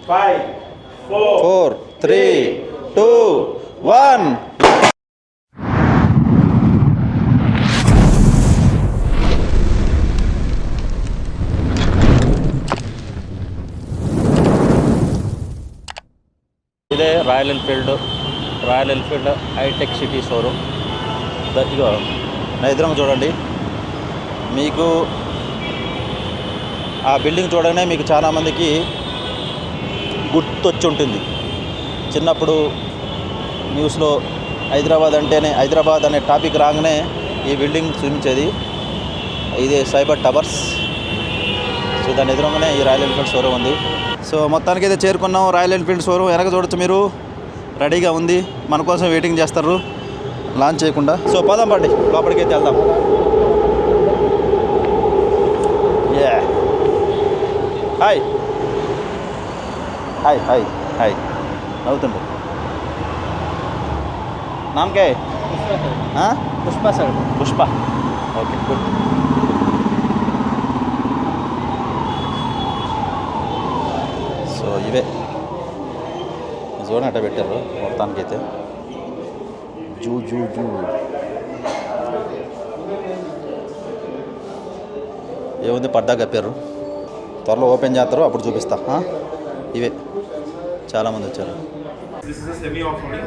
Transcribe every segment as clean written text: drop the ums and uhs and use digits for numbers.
5, 4, 3, 2, 1. ఇదే Royal Enfield హైటెక్ City showroom. ఇదిగో నా ఎదురుగా చూడండి. మీకు ఆ బిల్డింగ్ చూడగానే మీకు చాలామందికి గుర్తొచ్చి ఉంటుంది. చిన్నప్పుడు న్యూస్లో హైదరాబాద్ అనే టాపిక్ రాగానే ఈ బిల్డింగ్ చూపించేది. ఇదే సైబర్ టవర్స్. సో దాని ఎదురుగానే ఈ రాయల్ ఎన్ఫీల్డ్ షోరూమ్ ఉంది. సో మొత్తానికి అయితే చేరుకున్నాం. రాయల్ ఎన్ఫీల్డ్ షోరూమ్ వెనక చూడొచ్చు మీరు, రెడీగా ఉంది. మన కోసం వెయిటింగ్ చేస్తారు లాంచ్ చేయకుండా. సో పదాం పడి లోపలికి అయితే వెళ్దాం. హాయ్ హాయ్ హాయ్ హాయ్ నవ్వుతుండ్రు. నామకే Pushpa sir. Pushpa. Okay good. So ఇవే చూడండి అట్ట పెట్టారు మొత్తానికైతే. జూ ఏముంది, పడ్డా కప్పారు. త్వరలో ఓపెన్ చేస్తారు, అప్పుడు చూపిస్తా. ఇవే చాలామంది వచ్చారు. This is a semi-offering,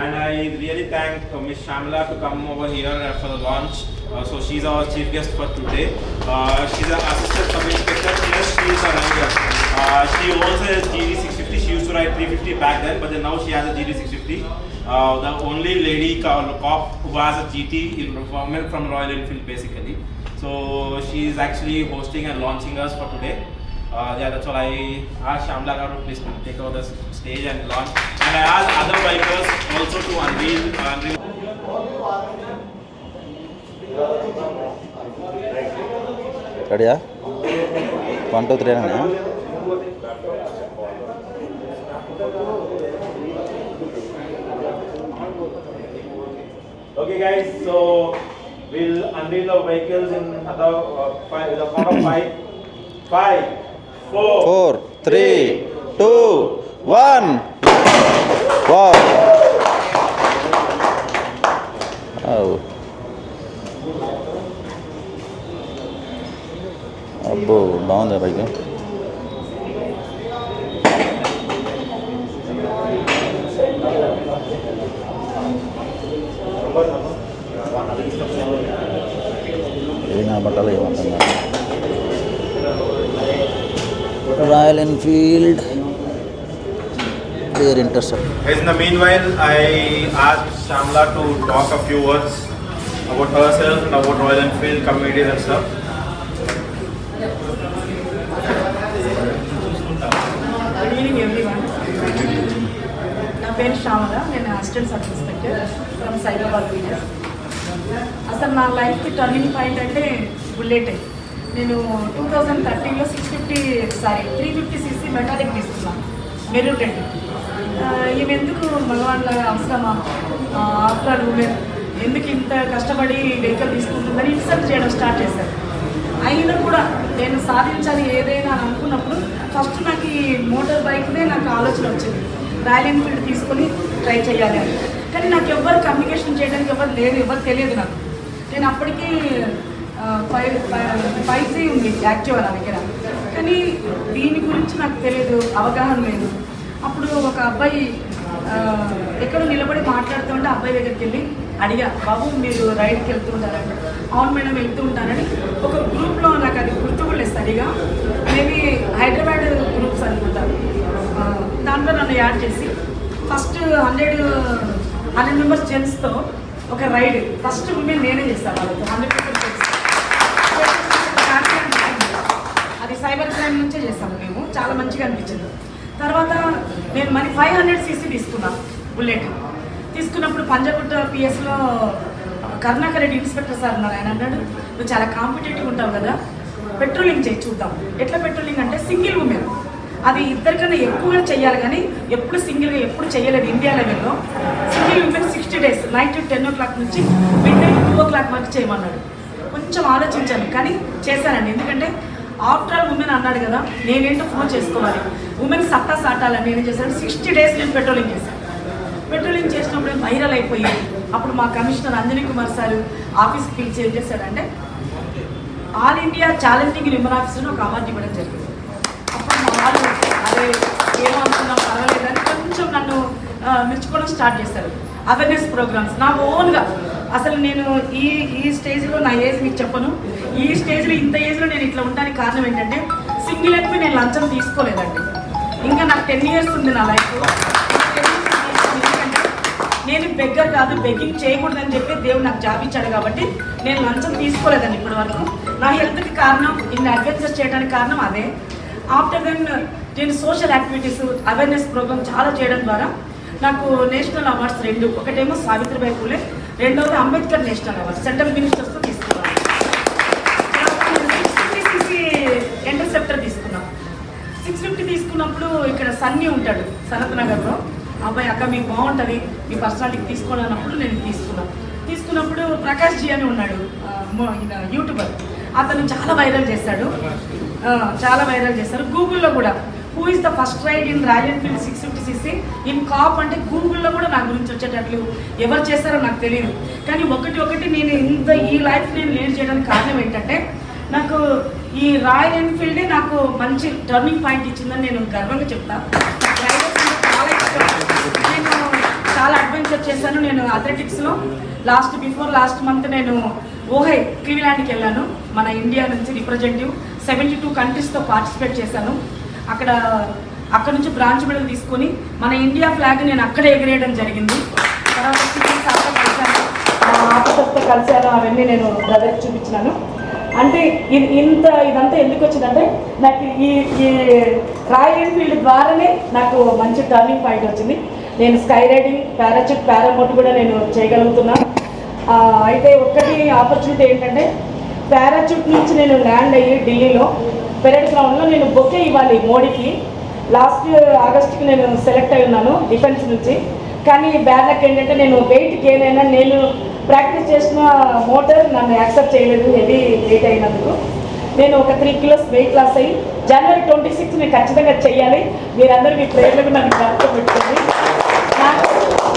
and I really thank Ms. Shamla to come over here for the launch. So she's our chief guest for today. She's an assistant sub-inspector, plus she is a rider. She owns a GD650. She used to ride 350 back then, but then now she has a GD650. The only lady cop who has a GT woman from Royal Enfield basically. So she is actually hosting and launching us for today. That's all. I asked Shamla Garu please take over the stage and launch. And I asked other bikers also to unveil. రెడీయా? 1, 2, 3 అన్నా. Okay guys, so we'll unveil the vehicles in the count of 5. 5, 4, 3, 2, 1. Wow. అబ్బో బాగుంది bike. ఏం కనబట్టాలో ఏమంటున్నా. Royal Enfield their Intercept. In the meanwhile, I asked Shamla to talk a few words about herself and about Royal Enfield communities and stuff. Good evening everyone. నా పేరు శ్యామల. నేను assistant sub inspector from Cyberabad village. అసలు నా లైఫ్కి turning point అంటే బుల్లెటే. నేను 2013లో 350cc metallic తీసుకున్నాను, maroon red. ఈమె ఎందుకు మగవాళ్ళ అవసరమా, ఆఫ్టర్ ఉమెన్ ఎందుకు ఇంత కష్టపడి వెహికల్ తీసుకుంటుందని ఇన్సల్ట్ చేయడం స్టార్ట్ చేశారు. అయినా కూడా నేను సాధించాలి ఏదైనా అని అనుకున్నప్పుడు ఫస్ట్ నాకు ఈ మోటార్ బైక్నే నాకు ఆలోచన వచ్చింది, రాయల్ ఎన్ఫీల్డ్ తీసుకొని ట్రై చేయాలి అని. కానీ నాకు ఎవరు కమ్యూనికేషన్ చేయడానికి ఎవరు తెలియదు నాకు. నేను అప్పటికీ 5G ఉంది యాక్టివ్ నా దగ్గర, కానీ దీని గురించి నాకు తెలియదు, అవగాహన లేదు. అప్పుడు ఒక అబ్బాయి ఎక్కడో నిలబడి మాట్లాడుతుంటే అబ్బాయి దగ్గరికి వెళ్ళి అడిగా, బాబు మీరు రైడ్కి వెళ్తూ ఉంటారంటే, అవును మేడం వెళ్తూ ఉంటానని. ఒక గ్రూప్లో నాకు అది గుర్తు కూడా లేదు సరిగా, మేబీ హైదరాబాద్ గ్రూప్స్ అనుకుంటాను. దాంట్లో నన్ను యాడ్ చేసి ఫస్ట్ 100 మెంబర్స్ జెంట్స్తో ఒక రైడ్ ఫస్ట్ ఉమెన్ నేనే చేస్తాను వాళ్ళతో 100 జెంట్స్. అది సైబర్ క్రైమ్ నుంచే చేస్తాము మేము, చాలా మంచిగా అనిపించింది. తర్వాత నేను మరి 500cc తీసుకున్నాను బుల్లెట్. తీసుకున్నప్పుడు పంజగుట్ట పిఎస్లో కరుణాకర్ రెడ్డి ఇన్స్పెక్టర్ సార్ ఉన్నారు. ఆయన అన్నాడు, నువ్వు చాలా కాంపిటేటివ్ ఉంటావు కదా, పెట్రోలింగ్ చేయి చూద్దాం. ఎట్లా పెట్రోలింగ్ అంటే సింగిల్ ఉమెన్, అది ఇద్దరికన్నా ఎక్కువగా చేయాలి, కానీ ఎప్పుడు సింగిల్గా ఎప్పుడు చేయలేదు ఇండియా లెవెల్లో. Single women 60 days night 10 o'clock నుంచి మిడ్-నైట్ 2 o'clock వరకు చేయమన్నాడు. కొంచెం ఆలోచించాను కానీ చేశానండి. ఎందుకంటే ఆఫ్టర్ ఆల్ ఉమెన్ అన్నాడు కదా, నేనేంటో ఫోన్ చేసుకోవాలి. ఉమెన్ సత్తా సాటాలని నేను చేశాను. 60 days నేను పెట్రోలింగ్ చేశాను. పెట్రోలింగ్ చేసినప్పుడు వైరల్ అయిపోయి అప్పుడు మా కమిషనర్ అంజనీ కుమార్ సార్ ఆఫీస్కి పిలిచి ఏం చేశాడంటే ఆల్ ఇండియా ఛాలెంజింగ్ విమెన్ ఆఫీసర్ని ఒక అవార్డు ఇవ్వడం జరిగింది. అప్పుడు మా వాళ్ళు అదే ఏమనుకున్నాం పర్వాలేదని కొంచెం నన్ను మెచ్చుకోవడం స్టార్ట్ చేశారు. అవేర్నెస్ ప్రోగ్రామ్స్ నా ఓన్గా అసలు నేను ఈ స్టేజ్లో నా ఏజ్ మీకు చెప్పను. ఈ స్టేజ్లో ఇంత ఏజ్లో నేను ఇట్లా ఉండడానికి కారణం ఏంటంటే సింగిల్ ఎత్తుపై నేను లంచం తీసుకోలేదండి. ఇంకా నాకు 10 years ఉంది నా లైఫ్. ఎందుకంటే నేను బెగ్గర్ కాదు, బెగ్గింగ్ చేయకూడదని చెప్పి దేవుడు నాకు జాబ్ ఇచ్చాడు కాబట్టి నేను లంచం తీసుకోలేదండి ఇప్పటి వరకు. నా హెల్త్కి కారణం ఇన్ని అడ్వెంచర్స్ చేయడానికి కారణం అదే. ఆఫ్టర్ దెన్ నేను సోషల్ యాక్టివిటీస్ అవేర్నెస్ ప్రోగ్రామ్ చాలా చేయడం ద్వారా నాకు నేషనల్ అవార్డ్స్ 2, ఒకటేమో సావిత్రిబాయి పూలే, రెండవది అంబేద్కర్ నేషనల్ అవార్డ్ సెంట్రల్ మినిస్టర్స్తో తీసుకున్నాను. 650cc ఇంటర్సెప్టర్ తీసుకున్నాను. 650 తీసుకున్నప్పుడు ఇక్కడ సన్నీ ఉంటాడు సనత్ నగర్లో. అబ్బాయి అక్క మీకు బాగుంటుంది మీ పర్సనాలిటీకి తీసుకోండి అన్నప్పుడు నేను తీసుకున్నప్పుడు ప్రకాష్ జీ అని ఉన్నాడు యూట్యూబర్. అతను చాలా వైరల్ చేశారు. గూగుల్లో కూడా who is the first ride in Royal Enfield 650cc ఇన్ కాప్ అంటే గూగుల్లో కూడా నా గురించి వచ్చేటట్లు ఎవరు చేస్తారో నాకు తెలియదు. కానీ ఒకటి నేను ఈ లైఫ్ నేను లీడ్ చేయడానికి కారణం ఏంటంటే నాకు ఈ రాయల్ ఎన్ఫీల్డే నాకు మంచి టర్నింగ్ పాయింట్ ఇచ్చిందని నేను గర్వంగా చెప్తాను. చాలా ఇష్టం. నేను చాలా అడ్వెంచర్ చేశాను. నేను అథ్లెటిక్స్లో బిఫోర్ లాస్ట్ మంత్ నేను ఓహై క్లీవ్లాండ్కి వెళ్ళాను. మన ఇండియా నుంచి రిప్రజెంటేటివ్ 72 countries పార్టిసిపేట్ చేశాను. అక్కడ నుంచి బ్రాంచ్ మెడల్ తీసుకొని మన ఇండియా ఫ్లాగ్ నేను అక్కడే ఎగిరేయడం జరిగింది. తర్వాత ఆఫీసర్స్తో కలిశాను. అవన్నీ నేను బ్రదర్కి చూపించినాను. అంటే ఇదంతా ఎందుకు వచ్చిందంటే నాకు ఈ రాయల్ ఎన్ఫీల్డ్ ద్వారానే నాకు మంచి టర్నింగ్ పాయింట్ వచ్చింది. నేను స్కై రైడింగ్, పారాచూట్, పారామోట్ కూడా నేను చేయగలుగుతున్నా. అయితే ఒక్కటి ఆపర్చునిటీ ఏంటంటే పారాచూట్ నుంచి నేను ల్యాండ్ అయ్యి ఢిల్లీలో పెరేడ్ గ్రౌండ్లో నేను బొకే ఇవ్వాలి మోడీకి. లాస్ట్ ఆగస్ట్కి నేను సెలెక్ట్ అయి ఉన్నాను డిఫెన్స్ నుంచి. కానీ బ్యాడ్ లక్ ఏంటంటే నేను వెయిట్ గెయిన్ అయినా నేను ప్రాక్టీస్ చేసిన మోటార్ నన్ను యాక్సెప్ట్ చేయలేదు హెవీ వెయిట్ అయినందుకు. నేను ఒక 3 kilos వెయిట్ లాస్ అయ్యి January 26 నేను ఖచ్చితంగా చెయ్యాలి. మీరందరూ మీ ప్రేయర్లకు నన్ను జ్ఞాపకం పెట్టుకోండి. నాకు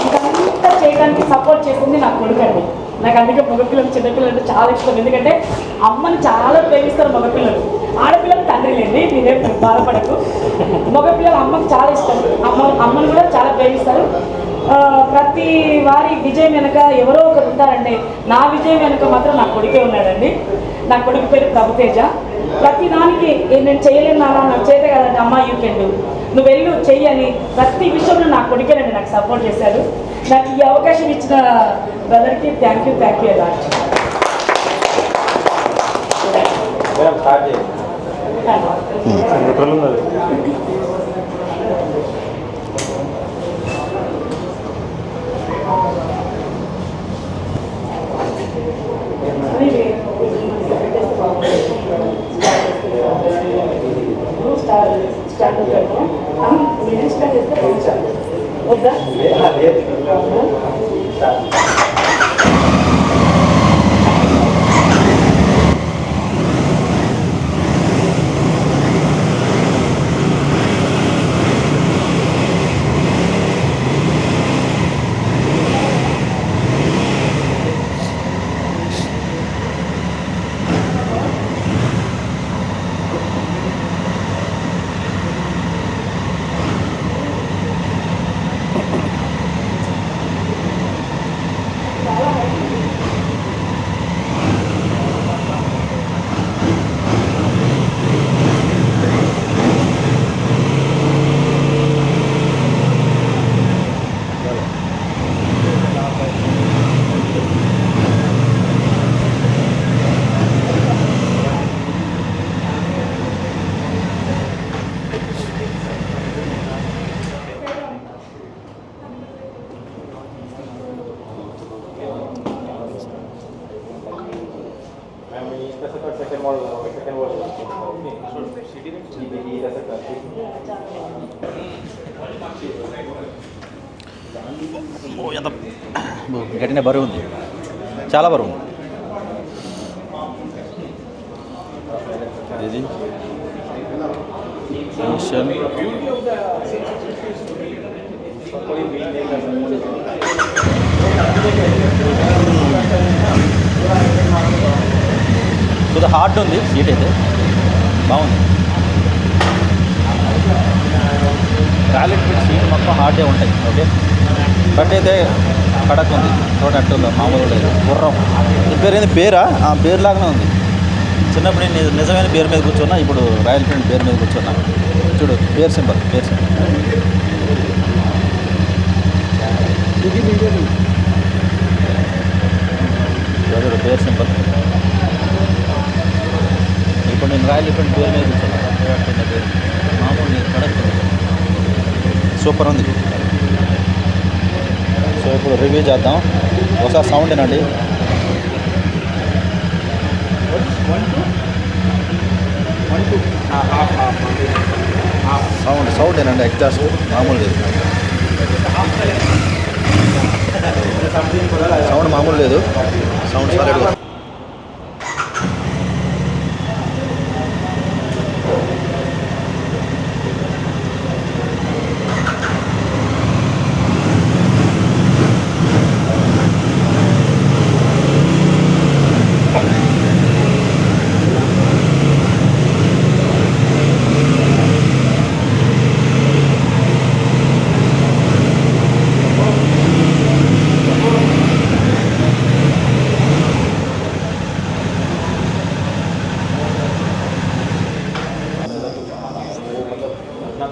ఇదంతా చేయడానికి సపోర్ట్ చేసింది నా కొడుకండి. నాకు అందుకే మగపిల్లలు చిన్నపిల్లలు అంటే చాలా ఇష్టం. ఎందుకంటే అమ్మని చాలా ప్రేమిస్తారు మగపిల్లలు. ఆడపిల్లలు తండ్రి లేండి, మీరేం బాధపడకు. మగపిల్లలు అమ్మకి చాలా ఇష్టం. అమ్మని కూడా చాలా ప్రేమిస్తారు. ప్రతి వారి విజయం వెనుక ఎవరో ఒకరు ఉంటారంటే నా విజయం వెనుక మాత్రం నా కొడుకే ఉన్నాడండి. నా కొడుకు పేరు ప్రభుతేజ. ప్రతి దానికి నేను చేయలేను నాన్న, నాకు చేత కదండి, అమ్మ యూ కెన్ డూ, నువ్వు వెళ్ళు చెయ్యని ప్రతి విషయంలో నా కొడుకేనండి నాకు సపోర్ట్ చేశాడు. నాకు ఈ అవకాశం ఇచ్చిన బ్రదర్కి థ్యాంక్ యూ అలాట్. వద్దా ఎంత గట్టిన బరువు ఉంది, చాలా బరువు ఉంది. ఇది మిషన్ కొద్దిగా హార్డ్ ఉంది సీట్ అయితే బాగుంది. రాయల్ ఎన్ఫీల్డ్ సీట్ మొత్తం హార్డే ఉంటాయి. ఓకే బట్ అయితే కడక్ ఉంది చూడండి ఉందో మామూలు లేదు. గుర్రం ఈ పేరు ఏంది పేరా పేరు లాగానే ఉంది. చిన్నప్పుడు నేను నిజమైన పేరు మీద కూర్చున్నా, ఇప్పుడు రాయల్ ఎన్ఫీల్డ్ పేరు మీద కూర్చున్నా. చూడు పేరు సింబల్ చూడు పేరు సింబల్. ఇప్పుడు నేను రాయల్ ఎన్ఫీల్డ్ పేరు మీద కూర్చున్నా. పేరు మామూలు నేను కడక్ సూపర్ ఉంది. సో ఇప్పుడు రివ్యూ చేద్దాం. ఒకసారి సౌండ్ ఏనండి. సౌండ్ ఏనండి ఎగ్జాస్ట్ మామూలు లేదు. సౌండ్ మామూలు లేదు. సౌండ్ సాలిడ్గా.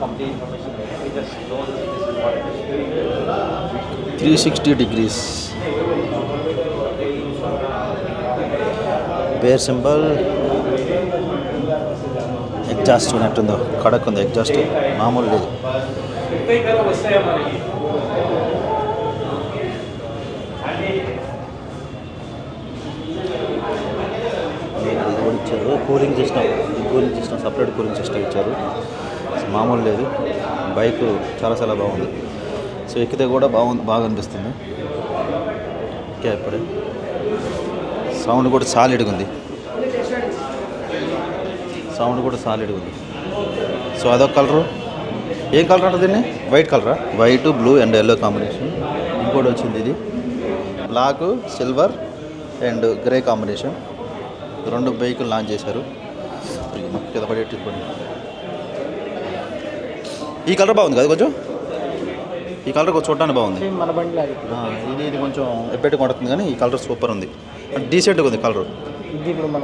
complete information. We just know this is what it is. 360 degrees. Bare symbol. Exhaust ఉన్నట్టుందో కడక్ ఉంది ఎగ్జాస్ట్ మామూలు లేదు. ఇది కూడా ఇచ్చారు cooling system separate cooling system ఇచ్చారు. మామూలు లేదు. బైక్ చాలా బాగుంది. సో ఎక్కితే కూడా బాగా అనిపిస్తుంది. ఓకే ఇప్పుడే సౌండ్ కూడా సాలిడ్గా ఉంది. సో అదొక కలరు. ఏం కలర్ అంటే దీన్ని వైట్ కలరా? White blue and yellow combination. ఇంకోటి వచ్చింది ఇది black silver and grey combination. 2 బైకులు లాంచ్ చేశారు. కింద పడేటి ఈ కలర్ బాగుంది కదా కొంచెం. ఈ కలర్ చూడటానికి బాగుంది. మన బండి ఇది కొంచెం ఎబ్బెట్టి కొడుతుంది కానీ ఈ కలర్ సూపర్ ఉంది. డీసెంట్గా ఉంది కలర్. ఇది ఇప్పుడు మన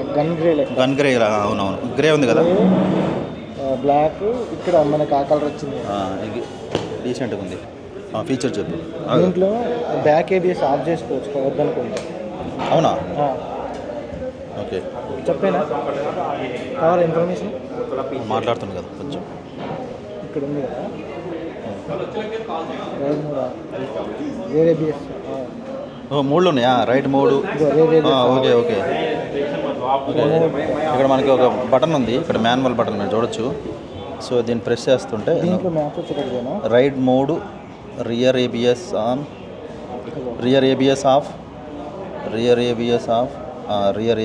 గన్ గ్రే అవునవును గ్రే ఉంది కదా. బ్లాక్ ఇక్కడ మనకి ఆ కలర్ వచ్చింది. ఇది డీసెంట్గా ఉంది. ఫీచర్ చెప్పు. దీంట్లో బ్యాక్ ఏబిఎస్ ఆఫ్ చేసుకోవచ్చు వద్దనుకుంటే. అవునా? ఓకే చెప్పేనా కావాలి ఇన్ఫర్మేషన్. మాట్లాడుతుంది కదా కొంచెం. ఇక్కడ ఉంది కదా వేరే ఏబిఎస్. 3 ఉన్నాయా? రైట్ 3. ఓకే ఇక్కడ మనకి ఒక బటన్ ఉంది. ఇక్కడ మాన్యువల్ బటన్ మీరు చూడొచ్చు. సో దీన్ని ప్రెస్ చేస్తుంటే right mode, rear ABS on, rear ABS of, rear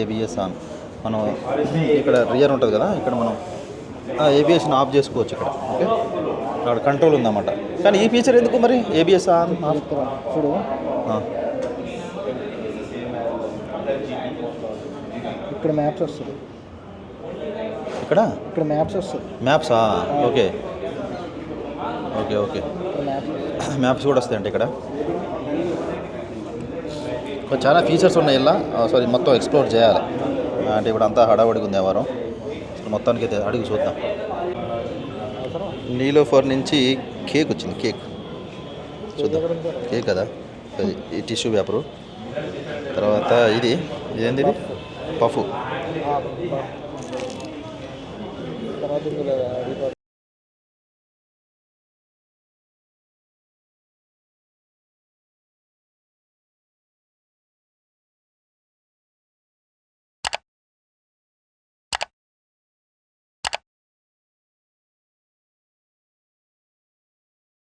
ABS on. మనం ఇక్కడ రియర్ ఉంటుంది కదా, ఇక్కడ మనం ఏబిఎస్ని ఆఫ్ చేసుకోవచ్చు. ఇక్కడ ఓకే అక్కడ కంట్రోల్ ఉందన్నమాట. కానీ ఈ ఫీచర్ ఎందుకు మరి ఏబిఎస్ ఆన్ చూడు. ఇక్కడ మ్యాప్స్ వస్తుంది. ఇక్కడ మ్యాప్స్ వస్తుంది. మ్యాప్సా? ఓకే మ్యాప్స్ కూడా వస్తాయండి ఇక్కడ. చాలా ఫీచర్స్ ఉన్నాయి ఇలా. సారీ మొత్తం ఎక్స్ప్లోర్ చేయాలి అంటే ఇప్పుడు అంతా హడావడిగా ఉంది వారం. మొత్తానికి అయితే అడిగి చూద్దాం. నీలోఫర్ నుంచి కేక్ వచ్చింది. కేక్ చూద్దాం. కేక్ కదా అది. ఈ టిష్యూ పేపరు. తర్వాత ఇదేంది పఫ్.